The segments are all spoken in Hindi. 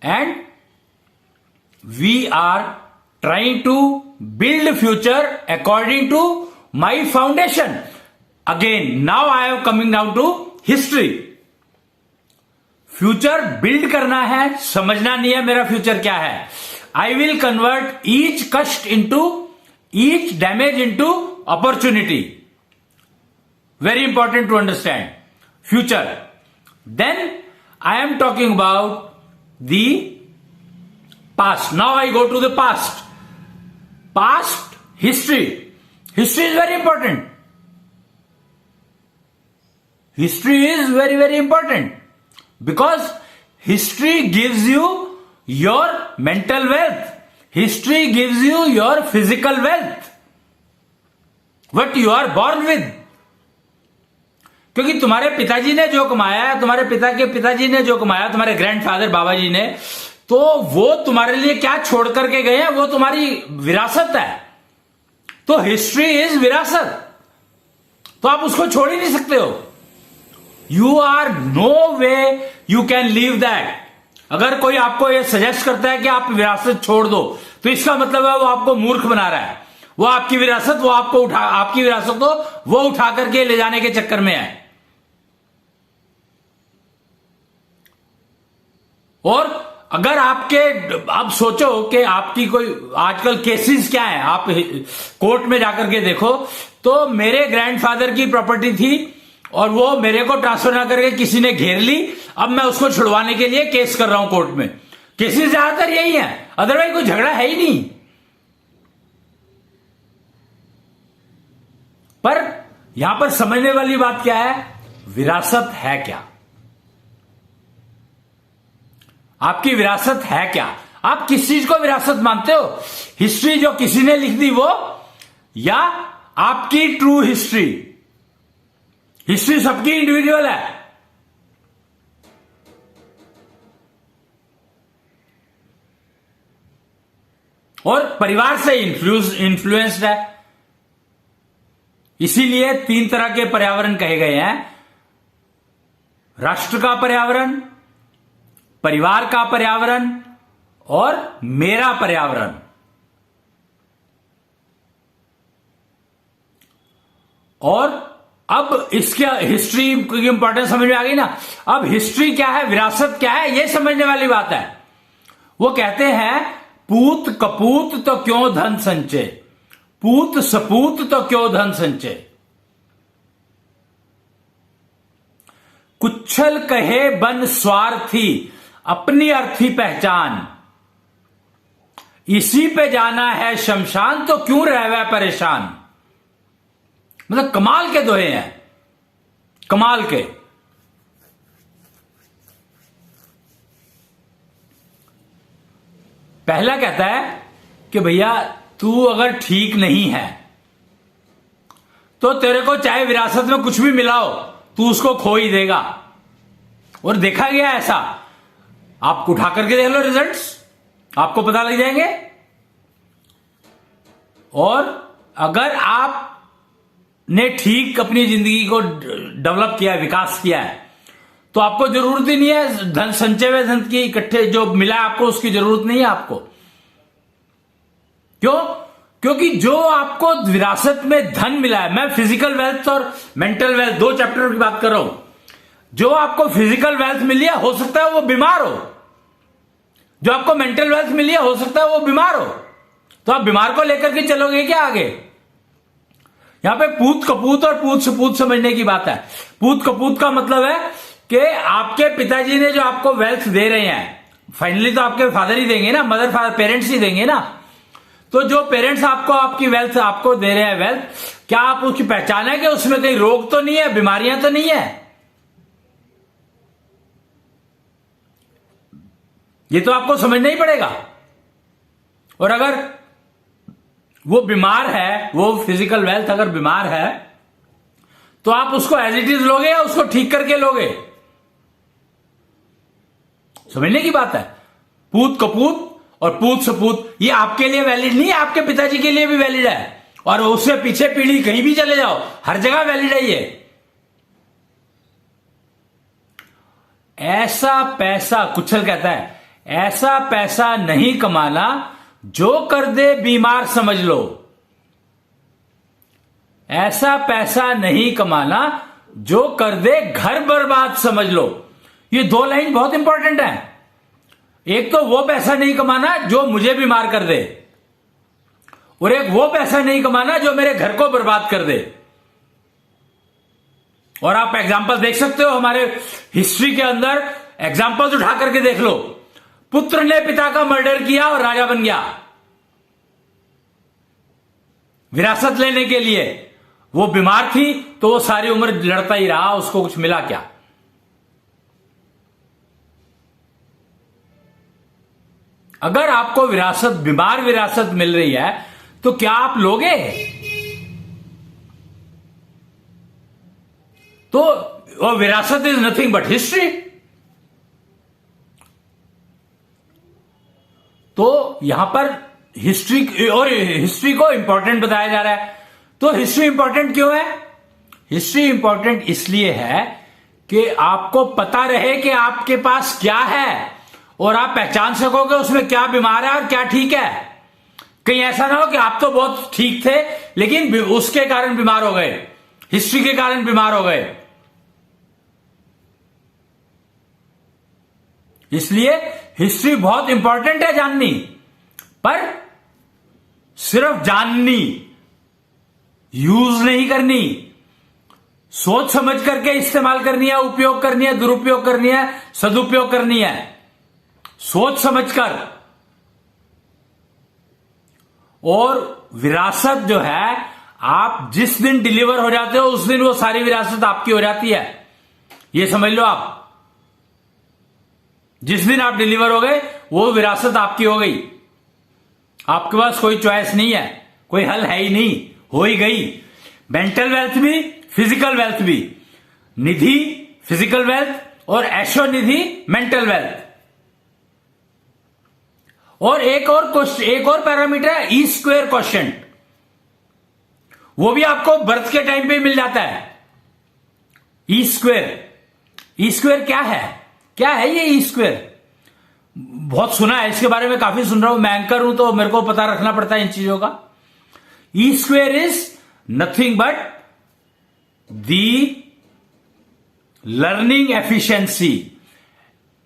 and we are trying to build future according to my foundation. Again, now I am coming down to history. Future build करना है, समझना नहीं है मेरा फ्यूचर क्या है. आई विल कन्वर्ट ईच कष्ट into, each damage into opportunity. Very important to understand future. Then I am talking about the past. Now I go to the past. Past history. History is very important. History is very very important. Because history gives you your mental wealth. History gives you your physical wealth. What you are born with. क्योंकि तुम्हारे पिताजी ने जो कमाया, तुम्हारे पिता के पिताजी ने जो कमाया, तुम्हारे ग्रैंडफादर बाबा जी ने, तो वो तुम्हारे लिए क्या छोड़ करके गए हैं, वो तुम्हारी विरासत है. तो हिस्ट्री इज विरासत. तो आप उसको छोड़ ही नहीं सकते हो. You are no way you can leave that. अगर कोई आपको ये सजेस्ट करता है कि आप विरासत छोड़ दो, तो इसका मतलब है वो आपको मूर्ख बना रहा है. वो आपकी विरासत, वो आपको आपकी विरासत को वो उठा करके ले जाने के चक्कर में है. और अगर आपके, आप सोचो कि आपकी कोई आजकल केसेस क्या है, आप कोर्ट में जाकर के देखो तो मेरे ग्रैंडफादर की प्रॉपर्टी थी और वो मेरे को ट्रांसफर ना करके किसी ने घेर ली. अब मैं उसको छुड़वाने के लिए केस कर रहा हूं कोर्ट में. केसेस ज्यादातर यही है, अदरवाइज कोई झगड़ा है ही नहीं. पर यहां पर समझने वाली बात क्या है, विरासत है क्या. आपकी विरासत है क्या. आप किस चीज को विरासत मानते हो. हिस्ट्री जो किसी ने लिख दी वो, या आपकी ट्रू हिस्ट्री. हिस्ट्री सबकी इंडिविजुअल है. और परिवार से इन्फ्लुएंस्ड है. इसीलिए 3 तरह के पर्यावरण कहे गए हैं. राष्ट्र का पर्यावरण, परिवार का पर्यावरण और मेरा पर्यावरण. और अब इसके हिस्ट्री की इंपॉर्टेंस समझ में आ गई ना. अब हिस्ट्री क्या है, विरासत क्या है, यह समझने वाली बात है. वो कहते हैं पूत कपूत तो क्यों धन संचय, पूत सपूत तो क्यों धन संचय. कुच्छल कहे बन स्वार्थी, अपनी अर्थी पहचान, इसी पे जाना है शमशान, तो क्यों रहवे परेशान. मतलब कमाल के दोहे हैं, कमाल के. पहला कहता है कि भैया तू अगर ठीक नहीं है तो तेरे को चाहे विरासत में कुछ भी मिला हो, तू उसको खो ही देगा. और देखा गया ऐसा. आप उठा करके देख लो रिजल्ट्स, आपको पता लग जाएंगे. और अगर आप ने ठीक अपनी जिंदगी को डेवलप किया है, विकास किया है, तो आपको जरूरत ही नहीं है धन संचय हुए धन की इकट्ठे जो मिला है आपको, उसकी जरूरत नहीं है आपको. क्यों? क्योंकि जो आपको विरासत में धन मिला है, मैं फिजिकल वेल्थ और मेंटल वेल्थ 2 चैप्टर की बात कर रहा हूं. जो आपको फिजिकल वेल्थ मिली है, हो सकता है वो बीमार हो. जो आपको मेंटल वेल्थ मिली है, हो सकता है वो बीमार हो. तो आप बीमार को लेकर के चलोगे क्या आगे. यहां पे पूत कपूत और पूत सपूत समझने की बात है. पूत कपूत का मतलब है कि आपके पिताजी ने जो आपको वेल्थ दे रहे हैं, फाइनली तो आपके फादर ही देंगे ना, मदर फादर पेरेंट्स ही देंगे ना. तो जो पेरेंट्स आपको आपकी वेल्थ आपको दे रहे हैं वेल्थ, क्या आप उसकी पहचान है कि उसमें कहीं रोग तो नहीं है, बीमारियां तो नहीं है. ये तो आपको समझना ही पड़ेगा. और अगर वो बीमार है, वो फिजिकल वेल्थ अगर बीमार है, तो आप उसको एज इट इज लोगे या उसको ठीक करके लोगे. समझने की बात है. पूत कपूत और पूत सपूत ये आपके लिए वैलिड नहीं है, आपके पिताजी के लिए भी वैलिड है. और उससे पीछे पीढ़ी कहीं भी चले जाओ, हर जगह वैलिड है ये. ऐसा पैसा, कुछल कहता है, ऐसा पैसा नहीं कमाना जो कर दे बीमार समझ लो। ऐसा पैसा नहीं कमाना जो कर दे घर बर्बाद समझ लो। ये दो लाइन बहुत इंपॉर्टेंट है। एक तो वो पैसा नहीं कमाना जो मुझे बीमार कर दे, और एक वो पैसा नहीं कमाना जो मेरे घर को बर्बाद कर दे। और आप एग्जाम्पल देख सकते हो हमारे हिस्ट्री के अंदर, एग्जाम्पल्स उठा करके देख लो। पुत्र ने पिता का मर्डर किया और राजा बन गया विरासत लेने के लिए। वो बीमार थी तो वो सारी उम्र लड़ता ही रहा, उसको कुछ मिला क्या? अगर आपको विरासत, बीमार विरासत मिल रही है तो क्या आप लोगे? तो वो विरासत इज नथिंग बट हिस्ट्री। तो यहां पर हिस्ट्री, और हिस्ट्री को इंपॉर्टेंट बताया जा रहा है। तो हिस्ट्री इंपॉर्टेंट क्यों है? हिस्ट्री इंपॉर्टेंट इसलिए है कि आपको पता रहे कि आपके पास क्या है और आप पहचान सकोगे उसमें क्या बीमार है और क्या ठीक है। कहीं ऐसा ना हो कि आप तो बहुत ठीक थे लेकिन उसके कारण बीमार हो गए, हिस्ट्री के कारण बीमार हो गए। इसलिए हिस्ट्री बहुत इंपॉर्टेंट है जाननी, पर सिर्फ जाननी, यूज नहीं करनी, सोच समझ करके इस्तेमाल करनी है, उपयोग करनी है, दुरुपयोग करनी है, सदुपयोग करनी है, सोच समझकर। और विरासत जो है, आप जिस दिन डिलीवर हो जाते हो उस दिन वो सारी विरासत आपकी हो जाती है। ये समझ लो आप, जिस दिन आप डिलीवर हो गए वो विरासत आपकी हो गई। आपके पास कोई चॉइस नहीं है, कोई हल है ही नहीं, हो ही गई। मेंटल वेल्थ भी, फिजिकल वेल्थ भी। निधि फिजिकल वेल्थ और ऐशो निधि मेंटल वेल्थ। और एक और पैरामीटर है ई स्क्वेयर क्वोशिएंट। वो भी आपको बर्थ के टाइम पे मिल जाता है। ई स्क्वेयर क्या है? क्या है ये ई स्क्वेयर? बहुत सुना है इसके बारे में, काफी सुन रहा हूं। मैं एंकर हूं तो मेरे को पता रखना पड़ता है इन चीजों का। E square is nothing but the learning efficiency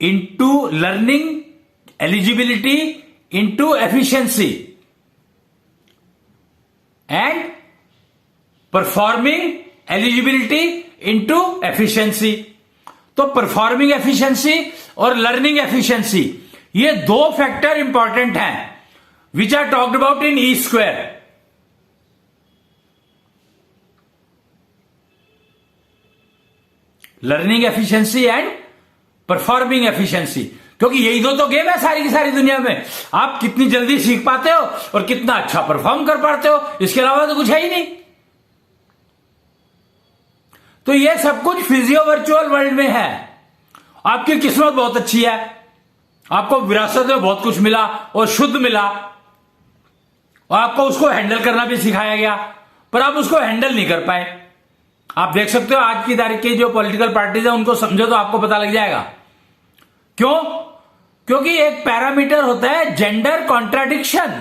into learning eligibility into efficiency and performing eligibility into efficiency. तो परफॉर्मिंग एफिशिएंसी और लर्निंग एफिशिएंसी, ये दो फैक्टर इंपॉर्टेंट हैं which are talked about in E square. Learning efficiency and performing efficiency, क्योंकि यही दो तो गेम है सारी की सारी दुनिया में। आप कितनी जल्दी सीख पाते हो और कितना अच्छा परफॉर्म कर पाते हो, इसके अलावा तो कुछ है ही नहीं। तो ये सब कुछ फिजियो वर्चुअल वर्ल्ड में है। आपकी किस्मत बहुत अच्छी है, आपको विरासत में बहुत कुछ मिला और शुद्ध मिला, और आपको उसको हैंडल करना भी सिखाया गया, पर आप उसको हैंडल नहीं कर पाए। आप देख सकते हो आज की तारीख की जो पॉलिटिकल पार्टीज है उनको समझो तो आपको पता लग जाएगा क्यों। क्योंकि एक पैरामीटर होता है जेंडर कॉन्ट्राडिक्शन,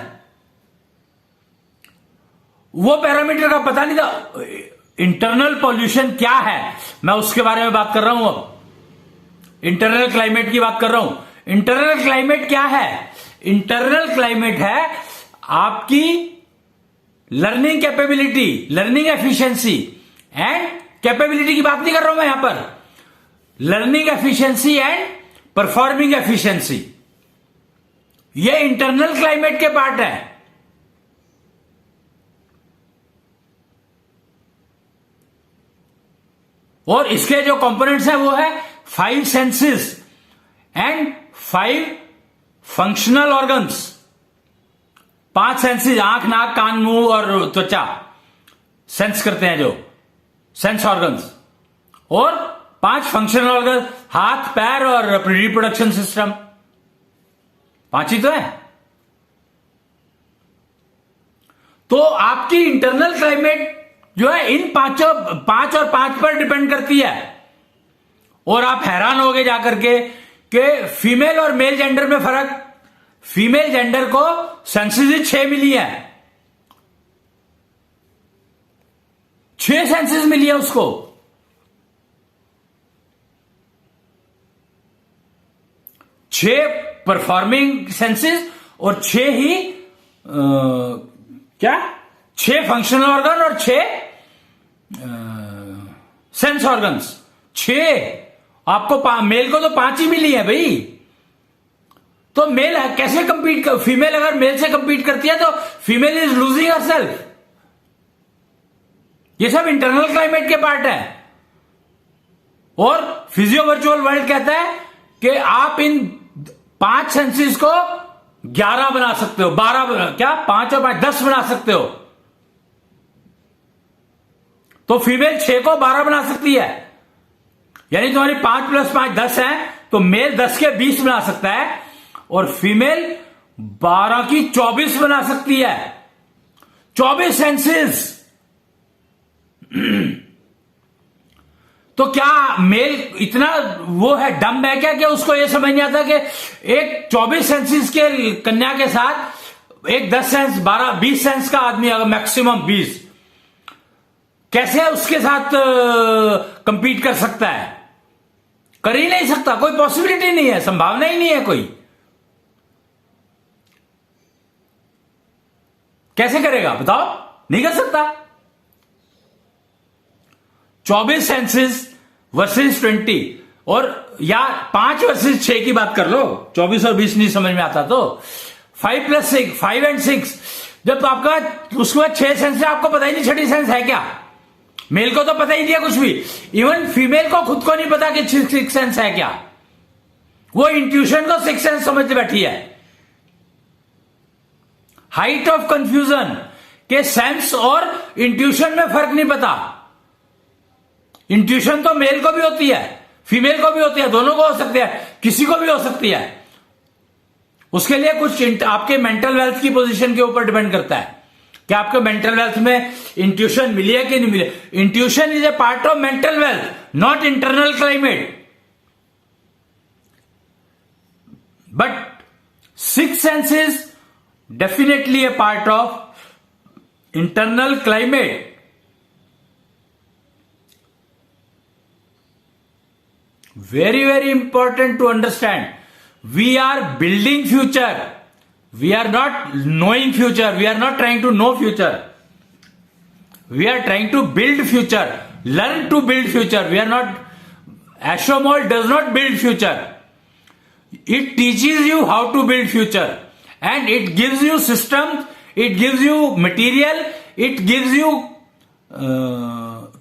वो पैरामीटर का पता नहीं था। इंटरनल पॉल्यूशन क्या है, मैं उसके बारे में बात कर रहा हूं। अब इंटरनल क्लाइमेट की बात कर रहा हूं। इंटरनल क्लाइमेट क्या है? इंटरनल क्लाइमेट है आपकी learning capability, learning efficiency and capability की बात नहीं कर रहा हूं मैं यहां पर, learning efficiency and performing efficiency, ये इंटरनल क्लाइमेट के पार्ट है। और इसके जो कंपोनेंट्स हैं वो है 5 senses and 5 functional organs. 5 senses, आंख, नाक, कान, मुंह और त्वचा सेंस करते हैं, जो सेंस ऑर्गन्स, और 5 फंक्शनल ऑर्गन, हाथ, पैर और रिप्रोडक्शन सिस्टम। 5 ही तो है। तो आपकी इंटरनल क्लाइमेट जो है इन 5 और 5 पर डिपेंड करती है। और आप हैरान होगे जाकर के कि फीमेल और मेल जेंडर में फर्क। फीमेल जेंडर को सेंसेस 6 मिली है, 6 सेंसेस मिली है उसको। छह परफॉर्मिंग सेंसेस और 6 ही क्या 6 फंक्शनल ऑर्गन और 6 सेंस ऑर्गन्स। 6 आपको मेल को तो 5 ही मिली है भाई। तो मेल कैसे कंपीट कर, फीमेल अगर मेल से कंपीट करती है तो फीमेल इज लूजिंग हरसेल्फ। ये सब इंटरनल क्लाइमेट के पार्ट है। और फिजियो वर्चुअल वर्ल्ड कहता है कि आप इन 5 सेंसेस को 11 बना सकते हो, 12 क्या 5 और 5 10 बना सकते हो। तो फीमेल 6 को 12 बना सकती है, यानी तुम्हारी 5 + 5 10 है, तो मेल 10 के 20 बना सकता है और फीमेल 12 की 24 बना सकती है। 24 सेंसेस। तो क्या मेल इतना वो है, डम है क्या कि उसको ये समझ नहीं आता कि एक 24 सेंसेस के कन्या के साथ एक 10 सेंस 12 20 सेंस का आदमी, अगर मैक्सिमम 20, कैसे उसके साथ कंपीट कर सकता है? कर ही नहीं सकता, कोई पॉसिबिलिटी नहीं है, संभावना ही नहीं है कोई। कैसे करेगा बताओ? नहीं कर सकता। 24 सेंसेस वर्सेस 20, और या 5 वर्सेस 6 की बात कर लो। 24 और 20 नहीं समझ में आता तो 5 + 6 5 और 6, जब तो आपका उसके बाद 6 सेंस है, आपको पता ही नहीं 6ठी सेंस है क्या। मेल को तो पता ही नहीं है कुछ भी, इवन फीमेल को खुद को नहीं पता कि 6 सेंस है क्या। वो इंट्यूशन को 6 सेंस समझ बैठी है। हाइट ऑफ कंफ्यूजन के सेंस और इंट्यूशन में फर्क नहीं पता। इंट्यूशन तो मेल को भी होती है, फीमेल को भी होती है, दोनों को हो सकती है, किसी को भी हो सकती है। उसके लिए कुछ आपके मेंटल वेल्थ की पोजीशन के ऊपर डिपेंड करता है कि आपके मेंटल वेल्थ में इंट्यूशन मिली है कि नहीं मिली। Intuition is a part of mental wealth, not internal climate. But 6 senses definitely a part of internal climate. Very, very important to understand. We are building future. We are not knowing future. We are not trying to know future. We are trying to build future. Learn to build future. We are not, Ashomol does not build future. It teaches you how to build future. And it gives you systems, it gives you material, it gives you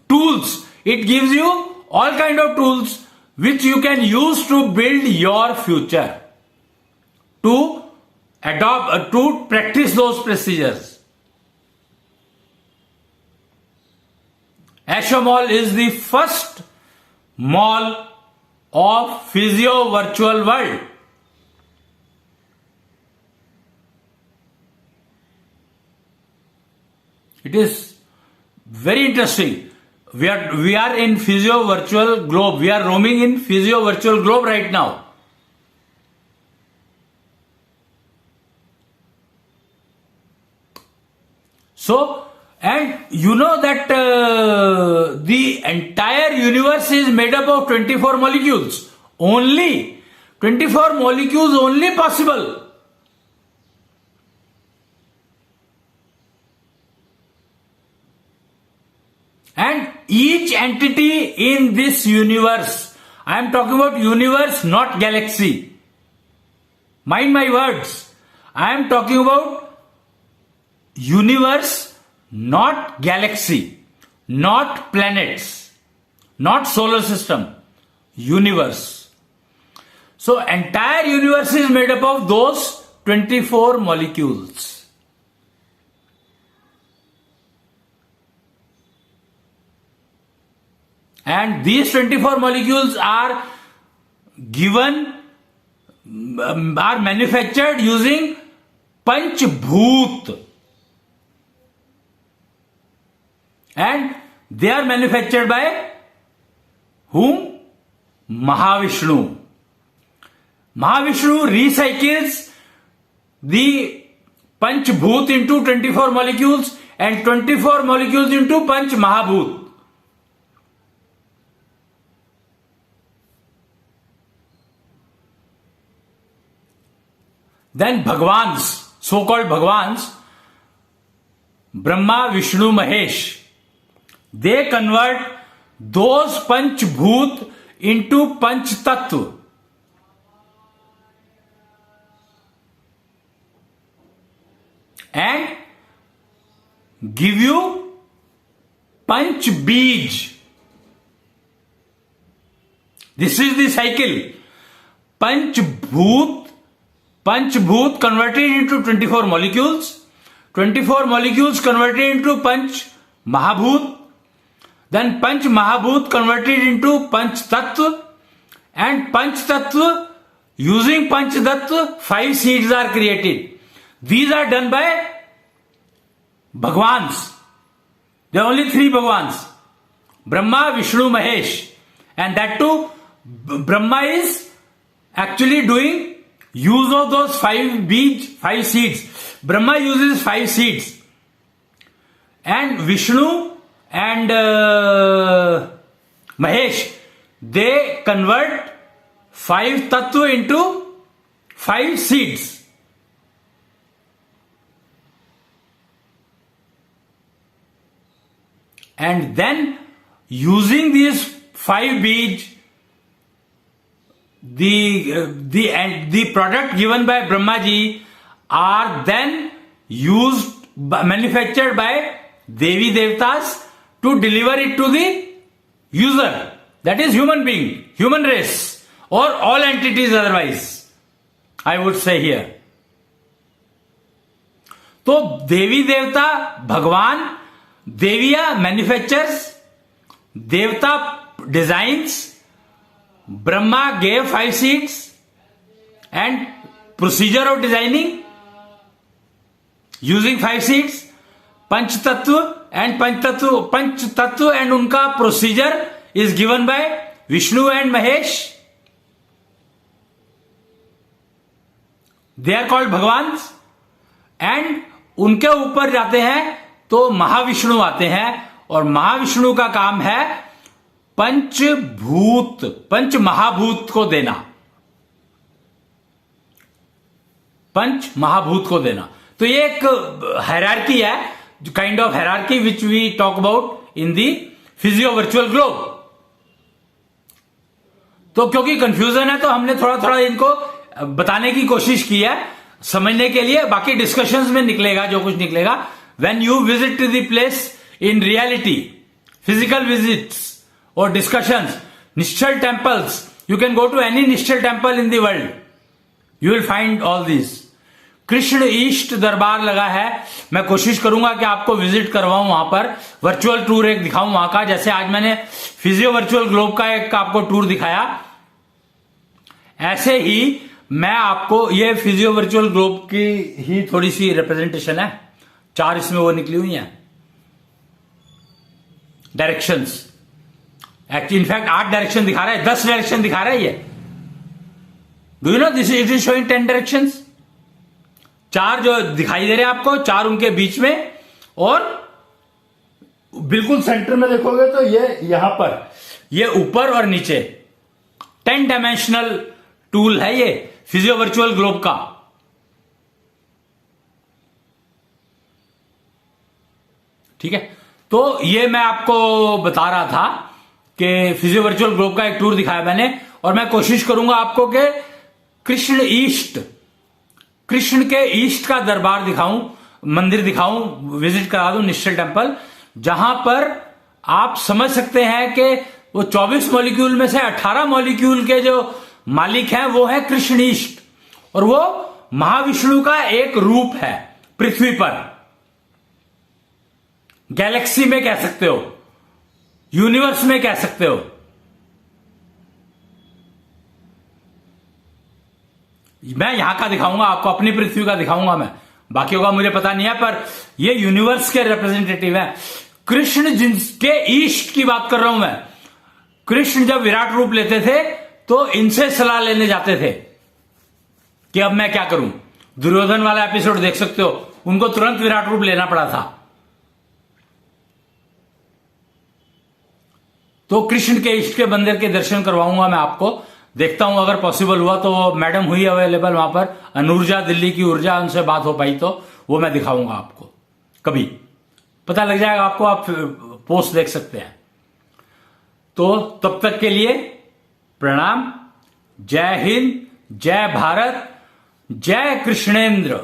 tools, it gives you all kind of tools which you can use to build your future, to adopt, to practice those procedures. Ashomol is the first mall of physio virtual world. It is very interesting. We are in physio virtual globe. We are roaming in physio virtual globe right now. So, and you know that the entire universe is made up of 24 molecules. Only 24 molecules only possible. And each entity in this universe, I am talking about universe, not galaxy. Mind my words. I am talking about universe, not galaxy, not planets, not solar system, universe. So entire universe is made up of those 24 molecules. And these 24 molecules are given, are manufactured using Panchbhoot. And they are manufactured by whom? Mahavishnu. Mahavishnu recycles the Panchbhut into 24 molecules and 24 molecules into Panch Mahabhut. Then Bhagwans, so-called Bhagwans, Brahma, Vishnu, Mahesh, they convert those Panchbhut into Panch Tattva. And give you Panch Bij. This is the cycle. Panchbhut converted into 24 molecules. 24 molecules converted into Panch Mahabhut. Then Panch Mahabhut converted into Panch Tattva. And Panch Tattva, using Panch Tattva, 5 seeds are created. These are done by Bhagwans. There are only 3 Bhagwans. Brahma, Vishnu, Mahesh. And that too, Brahma is actually doing use of those 5 seeds. Brahma uses 5 seeds. And Vishnu and Mahesh, they convert 5 tattva into 5 seeds. And then using these 5 bij, the product given by Brahmaji are then manufactured by Devi Devtas to deliver it to the user. That is human being, human race, or all entities otherwise, I would say here. So Devi Devta, Bhagwan, Deviya manufactures, Devta designs, Brahma gave 5 seeds and procedure of designing using 5 seeds, Panch Tattva and unka procedure is given by Vishnu and Mahesh. They are called Bhagwans. And उनके ऊपर जाते हैं तो महाविष्णु आते हैं और महाविष्णु का काम है पंच महाभूत को देना, पंच महाभूत को देना. तो ये एक हायरार्की है, kind of hierarchy which we talk about in the physio virtual globe. तो क्योंकि कंफ्यूजन है तो हमने थोड़ा थोड़ा इनको बताने की कोशिश की है समझने के लिए. बाकी डिस्कशंस में निकलेगा जो कुछ निकलेगा. When you visit the place in reality, physical visits or discussions, Nishchal temples, you can go to any Nishchal temple in the world, you will find all these. Krishna east दरबार लगा है, मैं कोशिश करूंगा कि आपको विजिट करवाऊं वहां पर, वर्चुअल टूर एक दिखाऊं वहां का, जैसे आज मैंने फिजियो वर्चुअल ग्लोब का एक आपको टूर दिखाया. ऐसे ही मैं आपको, ये फिजियो वर्चुअल ग्लोब की ही थोड़ी सी रिप्रेजेंटेशन है, 4 इसमें वो निकली हुई हैं डायरेक्शंस. एक्चुअली इनफैक्ट 8 डायरेक्शन दिखा रहा है, 10 डायरेक्शन दिखा रहा है ये. Do you know this it is showing 10 directions. 4 जो दिखाई दे रहे हैं आपको, 4 उनके बीच में, और बिल्कुल सेंटर में देखोगे तो ये यहां पर, ये ऊपर और नीचे 10 डायमेंशनल टूल है ये फिजियो वर्चुअल ग्लोब का. ठीक है, तो ये मैं आपको बता रहा था कि फिजियो वर्चुअल ग्लोब का एक टूर दिखाया मैंने, और मैं कोशिश करूंगा आपको कि कृष्ण के ईस्ट का दरबार दिखाऊं, मंदिर दिखाऊं, विजिट करा दूं निश्चल टेम्पल, जहां पर आप समझ सकते हैं कि वो 24 मॉलिक्यूल में से 18 मॉलिक्यूल के जो मालिक हैं वो है कृष्ण ईस्ट, और वो महाविष्णु का एक रूप है पृथ्वी पर, गैलेक्सी में कह सकते हो, यूनिवर्स में कह सकते हो. मैं यहां का दिखाऊंगा आपको, अपनी पृथ्वी का दिखाऊंगा मैं, बाकियों का मुझे पता नहीं है, पर ये यूनिवर्स के रिप्रेजेंटेटिव हैं. कृष्ण जिनके ईस्ट की बात कर रहा हूं मैं. कृष्ण जब विराट रूप लेते थे तो इनसे सलाह लेने जाते थे, कि अब मैं क्या करूं। दुर्योधन वाला एपिसोड देख सकते हो, उनको तुरंत विराट रूप लेना पड़ा था। तो कृष्ण के इष्ट के मंदिर के दर्शन करवाऊंगा मैं आपको, देखता हूं अगर पॉसिबल हुआ तो। मैडम हुई अवेलेबल वहां पर, अनुर्जा दिल्ली की ऊर्जा, उनसे बात हो पाई तो वो मैं दिखाऊंगा आपको, कभी पता लग जाएगा आपको, आप पोस्ट देख सकते हैं। तो तब तक के लिए प्रणाम, जय हिंद, जय भारत, जय कृष्णेंद्र।